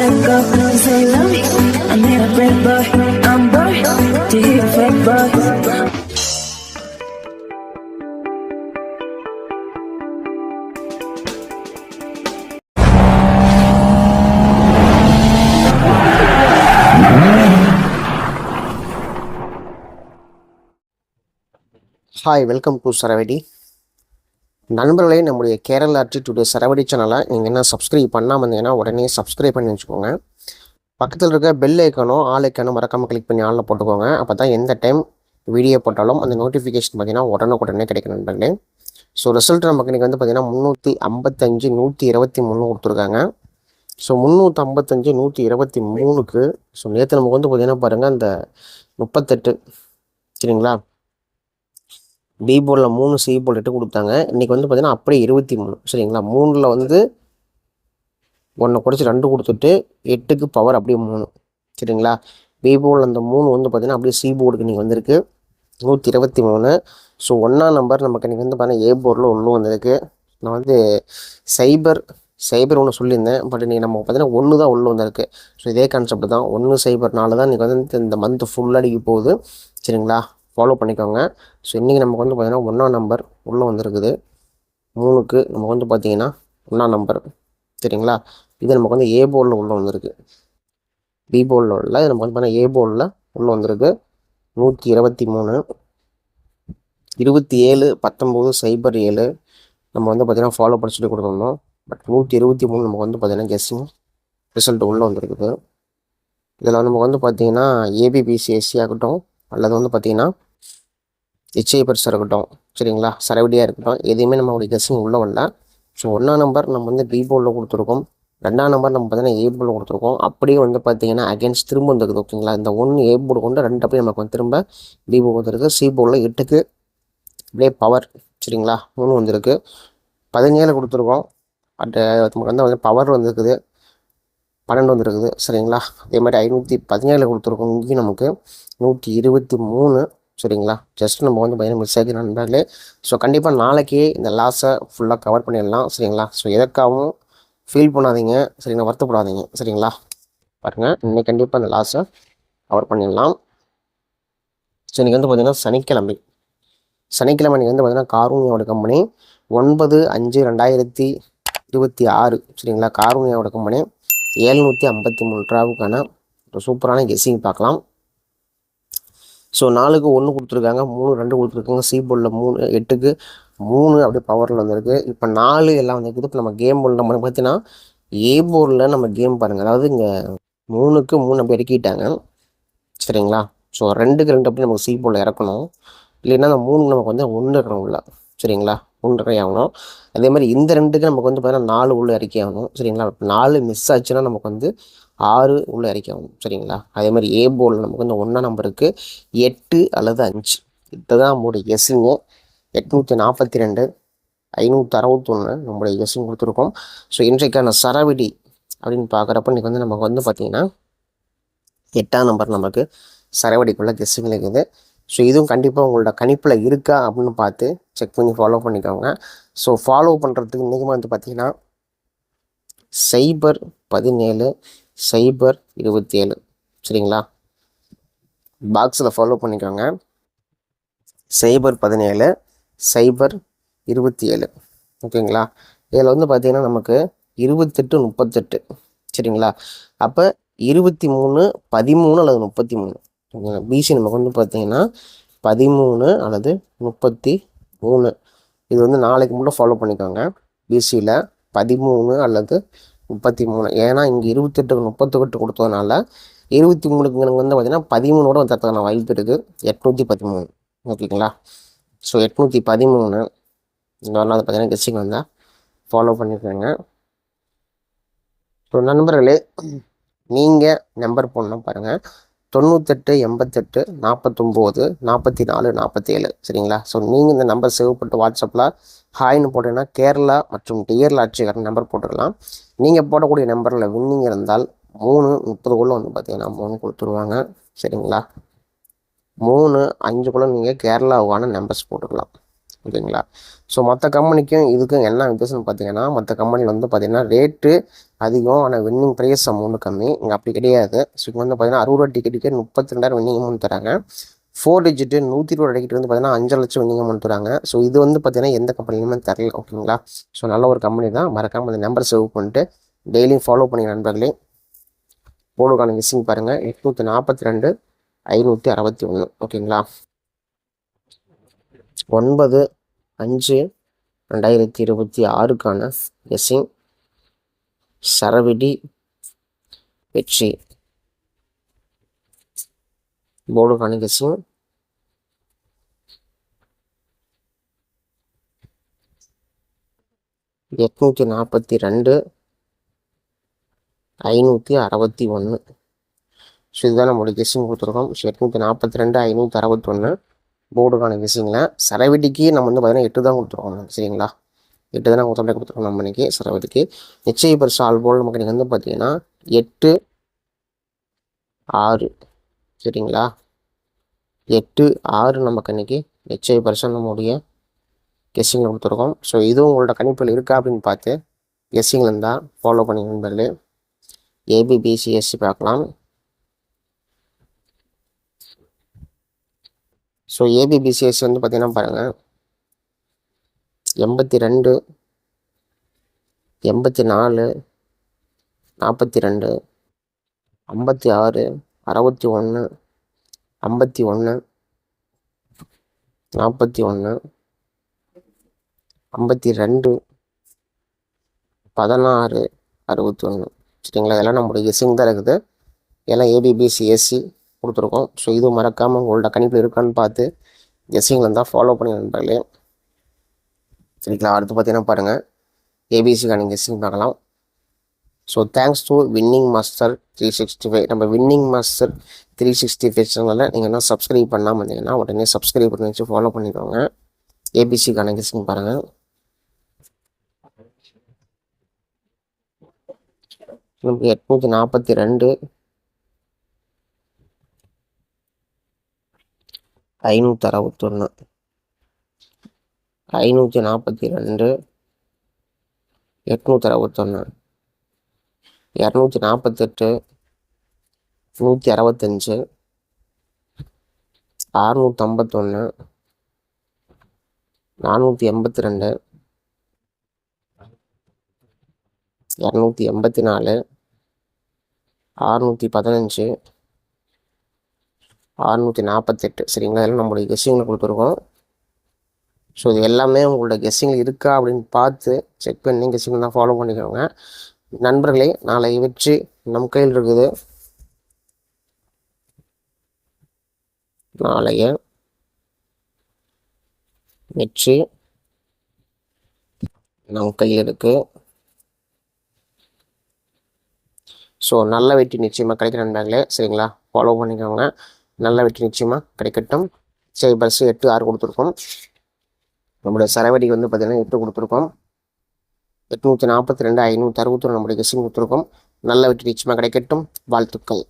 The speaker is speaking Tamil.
let go, no say love me. I need a break, boy. I'm bored to hear a fake boy. Hi, welcome to சரவடி. நண்பர்களே, நம்முடைய கேரளா டுடே சரவடி சேனலை நீங்கள் என்ன சப்ஸ்கிரைப் பண்ணாமல் இருந்தீங்கன்னா உடனே சப்ஸ்கிரைப் பண்ணி வச்சுக்கோங்க. பக்கத்தில் இருக்க பெல் ஐக்கானோ ஆல் ஐக்கானோ மறக்காமல் கிளிக் பண்ணி ஆளில் போட்டுக்கோங்க. அப்போ தான் எந்த டைம் வீடியோ போட்டாலும் அந்த நோட்டிஃபிகேஷன் பார்த்தீங்கன்னா உடனே கிடைக்கும் நண்பர்களே. ஸோ ரிசல்ட் நமக்கு இன்றைக்கி வந்து பார்த்திங்கன்னா 355 123 கொடுத்துருக்காங்க. ஸோ 355 123க்கு ஸோ நேற்று நமக்கு வந்து பார்த்திங்கன்னா பாருங்கள், அந்த 38 சரிங்களா, பி போர்டில் 3 சி போர்டு 8 கொடுத்தாங்க. இன்றைக்கி வந்து பார்த்திங்கன்னா அப்படியே 23 சரிங்களா. 3ல் வந்து 1 குறைச்சி 2 கொடுத்துட்டு 8க்கு பவர் அப்படியே 3 சரிங்களா. பி போர்டில் அந்த 3 வந்து பார்த்திங்கன்னா அப்படியே சி போர்டுக்கு இன்றைக்கி வந்திருக்கு 123. ஸோ 1ஆம் நம்பர் நமக்கு இன்றைக்கி வந்து பார்த்திங்கன்னா ஏ போர்டில் ஒன்று வந்திருக்கு. நான் வந்து சைபர் ஒன்று சொல்லியிருந்தேன், பட் இன்றைக்கி நம்ம பார்த்திங்கன்னா 1 தான் உள்ளே வந்திருக்கு. ஸோ இதே கான்செப்ட் தான், 1 சைபர் 4 தான் இன்றைக்கி வந்து இந்த மந்த் ஃபுல் அடிக்க போகுது சரிங்களா. ஃபாலோ பண்ணிக்கோங்க. ஸோ இன்றைக்கி நமக்கு வந்து பார்த்திங்கன்னா 1ஆம் நம்பர் உள்ளே வந்திருக்குது. 3க்கு நமக்கு வந்து பார்த்திங்கன்னா 1ஆம் நம்பர் சரிங்களா. இது நமக்கு வந்து ஏ போர்டில் உள்ளே வந்திருக்கு. பி போர்டில் உள்ள இது நமக்கு வந்து பார்த்திங்கன்னா ஏ போர்டில் உள்ளே வந்திருக்கு 123. 27 19 சைபர் 7 நம்ம வந்து பார்த்திங்கன்னா ஃபாலோ பண்ணி சொல்லி கொடுத்துருந்தோம். பட் 123 நமக்கு வந்து பார்த்திங்கன்னா கெஸ்ஸிங் ரிசல்ட் உள்ளே வந்திருக்குது. இதில் நமக்கு வந்து பார்த்திங்கன்னா ஏபிபிசிஎஸ்சி ஆகட்டும் அல்லது வந்து பார்த்திங்கன்னா ஹெச்ஐ பெருசாக இருக்கட்டும் சரிங்களா, சரவடியாக இருக்கட்டும், எதையுமே நம்மளுடைய கெஸ்ஸிங் உள்ளே வரல. ஸோ 1ஆம் நம்பர் நம்ம வந்து பி போர்டில் கொடுத்துருக்கோம். 2ஆம் நம்பர் நம்ம பார்த்தீங்கன்னா ஏ போர்டில் கொடுத்துருக்கோம். அப்படியே வந்து பார்த்தீங்கன்னா அகேன்ஸ்ட் திரும்ப வந்துருக்குது ஓகேங்களா. இந்த 1 ஏ போர்டு கொண்டு 2 அப்படியே நமக்கு வந்து திரும்ப பி போர்டு வந்துருக்கு. சி போர்டில் 8க்கு அப்படியே பவர் சரிங்களா 3 வந்திருக்கு. 17 கொடுத்துருக்கோம். பட் நமக்கு வந்து பவர் வந்துருக்குது 12 வந்துருக்குது சரிங்களா. அதே மாதிரி 517 கொடுத்துருக்கோம். இங்கேயும் நமக்கு 123 சரிங்களா. ஜஸ்ட் நம்ம வந்து பார்த்தீங்கன்னா மிஸ் ஆகி நண்பர்களே. ஸோ கண்டிப்பாக நாளைக்கே இந்த லாஸை ஃபுல்லாக கவர் பண்ணிடலாம் சரிங்களா. ஸோ எதற்காகவும் ஃபீல் பண்ணாதீங்க சரிங்களா, வருத்தப்படாதீங்க சரிங்களா. பாருங்கள், இன்னைக்கு கண்டிப்பாக இந்த லாஸை கவர் பண்ணிடலாம். ஸோ இன்றைக்கி வந்து பார்த்திங்கன்னா சனிக்கிழமை இன்றைக்கி வந்து பார்த்திங்கன்னா காரூனியாவோட கம்பெனி 9/5/2026 சரிங்களா. காரூனியாவோட கம்பெனி 753 ரூபாவுக்கான ஒரு சூப்பரான கெஸ்ஸிங் பார்க்கலாம். ஸோ 4க்கு 1 கொடுத்துருக்காங்க, 3 2 கொடுத்துருக்காங்க. சி போர்டில் 3 8க்கு 3 அப்படியே பவரில் வந்திருக்கு. இப்போ 4 எல்லாம் வந்துருக்குது. இப்போ நம்ம கேம் போர்டில் நம்ம பார்த்தீங்கன்னா ஏ போர்டில் நம்ம கேம் பாருங்கள், அதாவது இங்கே 3க்கு 3 அப்படி இறக்கிட்டாங்க சரிங்களா. ஸோ 2க்கு 2 அப்படி நமக்கு சி போர்டில் இறக்கணும். இல்லைன்னா அந்த 3 நமக்கு வந்து 1 இருக்கணும் உள்ள சரிங்களா, 1 இறக்கி ஆகணும். அதே மாதிரி இந்த 2க்கு நமக்கு வந்து பார்த்தீங்கன்னா 4 உள்ள இறக்கி ஆகணும் சரிங்களா. 4 மிஸ் ஆச்சுன்னா நமக்கு வந்து 6 உள்ள இறக்கி ஆகணும் சரிங்களா. அதே மாதிரி ஏ போர்டில் நமக்கு வந்து 1ஆம் நம்பருக்கு 8 அல்லது 5 இதுதான் நம்மளுடைய கெஸ்ஸிங்கு. 842 561 நம்மளுடைய கெஸ்ஸிங் கொடுத்துருக்கோம். ஸோ இன்றைக்கான சரவடி அப்படின்னு பார்க்குறப்ப இன்றைக்கி வந்து நமக்கு வந்து பார்த்திங்கன்னா 8ஆம் நம்பர் நமக்கு சரவடிக்குள்ளே கெஸ்ஸிங் இருக்குது. ஸோ இதுவும் கண்டிப்பாக உங்களோட கணிப்பில் இருக்கா அப்படின்னு பார்த்து செக் பண்ணி ஃபாலோ பண்ணிக்கோங்க. ஸோ ஃபாலோ பண்ணுறதுக்கு இன்றைக்குமே வந்து பார்த்திங்கன்னா சைபர் 17 சைபர் 27 சரிங்களா. பாக்ஸில் ஃபாலோ பண்ணிக்கோங்க. சைபர் 17 சைபர் 27 ஓகேங்களா. இதில் வந்து பார்த்திங்கன்னா நமக்கு 28 38 சரிங்களா. அப்போ 23 13 அல்லது 33 பிசி நமக்கு வந்து பார்த்திங்கன்னா 13 அல்லது 33. இது வந்து நாளைக்கு மட்டும் ஃபாலோ பண்ணிக்கோங்க. பிசியில் 13 அல்லது 33. ஏன்னா இங்கே 28க்கு 38 கொடுத்ததுனால 23க்கு வந்து பார்த்திங்கன்னா 13ஓட தரத்துக்கான வாய்ப்பு இருக்குது. 813 ஓகேங்களா. ஸோ 813 இந்த வரலாம் பார்த்திங்கன்னா கெஸ்ஸிங் வந்தால் ஃபாலோ பண்ணியிருக்காங்க. ஸோ நண்பர்களே, நீங்கள் நம்பர் போடணும் பாருங்கள், 98 88 49 44 47 சரிங்களா. ஸோ நீங்கள் இந்த நம்பர் சேவ் பண்ணிட்டு வாட்ஸ்அப்பில் ஹாய்னு போட்டீங்கன்னா கேரளா மற்றும் டியர் லாட்சிக்காரன் நம்பர் போட்டுக்கலாம். நீங்கள் போடக்கூடிய நம்பரில் வின்னிங் இருந்தால் 3 30 வந்து பார்த்தீங்கன்னா 3 கொடுத்துருவாங்க சரிங்களா. 3 5 நீங்கள் கேரளாவான நம்பர்ஸ் போட்டுக்கலாம். ஓகேங்களா. ஸோ மற்ற கம்பெனிக்கும் இதுக்கும் என்ன வித்தியாசம்னு பார்த்தீங்கன்னா, மற்ற கம்பெனியில் வந்து பார்த்தீங்கன்னா ரேட்டு அதிகம், ஆனால் வின்னிங் ப்ரைஸ் அமௌண்ட் கம்மி. இங்கே அப்படி கிடையாது. ஸோ இங்கே வந்து பார்த்தீங்கன்னா 60 ரூபா டிக்கெட்டுக்கு 32,000 வின்னிங் அமௌண்ட் தராங்க. 4 டிஜிட்டு 120 டிக்கெட் வந்து பார்த்தீங்கன்னா 5 லட்சம் வின்னிங் அமௌண்ட் தராங்க. ஸோ இது வந்து பார்த்தீங்கன்னா எந்த கம்பெனிலுமே தரல. ஓகேங்களா. ஸோ நல்ல ஒரு கம்பெனி தான். மறக்காமல் அந்த நம்பர் சேவ் பண்ணிட்டு டெய்லியும் ஃபாலோ பண்ணி நண்பர்களே. போர்டுக்கான மிஸ்ஸிங் பாருங்கள் 842 561. ஓகேங்களா. 9/5/2026க்கான கெஸ்ஸிங் சரவெடி வெற்றி. போர்டுக்கான கெஸ்ஸிங் 842/561. ஸோ இதுதான் நம்மளுடைய கெஸ்ஸிங் கொடுத்துருக்கோம். ஸோ 842/561 போர்டுக்கான கெஸ்ஸிங்கில். சரவெடிக்கு நம்ம வந்து பார்த்தீங்கன்னா 8 தான் கொடுத்துருக்கோம். சரிங்களா. 8 தான் நம்ம கொடுத்துருக்கோம் நம்ம இன்றைக்கி சரவெடிக்கு. நிச்சய பரிசு ஆல்போல் நமக்கு நீங்கள் வந்து பார்த்தீங்கன்னா 8-6. சரிங்களா. 8-6 நமக்கு இன்றைக்கி நிச்சய பரிசு நம்முடைய கெஸ்ஸிங்கில் கொடுத்துருக்கோம். ஸோ இதுவும் உங்களோட கணிப்பில் இருக்கா அப்படின்னு பார்த்து கெஸ்ஸிங்கில் இருந்தால் ஃபாலோ பண்ணி நண்பர்களே. ஏபிபிசிஎஸ்சி பார்க்கலாம். ஸோ ஏபிபிசிஎஸ்சி வந்து பார்த்தீங்கன்னா பாருங்கள் 82 84 42 56 61 51 41 52 16 61. சரிங்களா. இதெல்லாம் நம்மளுடைய கெஸ்ஸிங் தான் இருக்குது. எல்லாம் ஏபிபிசிஎஸ்சி கொடுத்துருக்கோம். ஸோ இதுவும் மறக்காமல் உங்களோட கணிப்பில் இருக்கான்னு பார்த்து கெஸ்ஸிங்கில் இருந்தால் ஃபாலோ பண்ணி நண்பர்களே. சரிங்களா. அடுத்து பார்த்தீங்கன்னா பாருங்கள் ஏபிசிக்கான கெஸ்ஸிங் பார்க்கலாம். So thanks to winning master 365. நம்ம வின்னிங் மாஸ்டர் 365 சேனலில் நீங்கள் என்ன சப்ஸ்கிரைப் பண்ணாமல் இருந்தீங்கன்னா உடனே சப்ஸ்கிரைப் பண்ணி வச்சு ஃபாலோ பண்ணிக்கோங்க. ஏபிசிக்கான கெஸ்ஸிங் பாருங்கள். நமக்கு 842 561 542 861 248 165 651 482 284 615 648. சரிங்களா. இதெல்லாம் நம்மளுடைய கெஸ்ஸிங்கில் கொடுத்துருக்கோம். ஸோ இது எல்லாமே உங்களோட கெஸ்ஸிங்கில் இருக்கா அப்படின்னு பார்த்து செக் பண்ணி கெஸ்ஸிங் தான் ஃபாலோ பண்ணிக்கோங்க நண்பர்களே. நாளைய வெற்றி நம் கையில் இருக்குது. நாளைய வெற்றி நம் கையில் இருக்கு. ஸோ நல்ல வெற்றி நிச்சயமாக கிடைக்கிற நண்பர்களே. சரிங்களா. ஃபாலோ பண்ணிக்கோங்க. நல்ல வெற்றி நிச்சயமாக கிடைக்கட்டும். சரி பஸ் 8-6 கொடுத்துருக்கோம். நம்மளுடைய சரவெடிக்கு வந்து பார்த்தீங்கன்னா 8 கொடுத்துருக்கோம். 842 561 நம்முடைய கெஸ்ஸிங் கொடுத்துருக்கோம். நல்ல வெற்றி நிச்சயமாக கிடைக்கட்டும். வாழ்த்துக்கள்.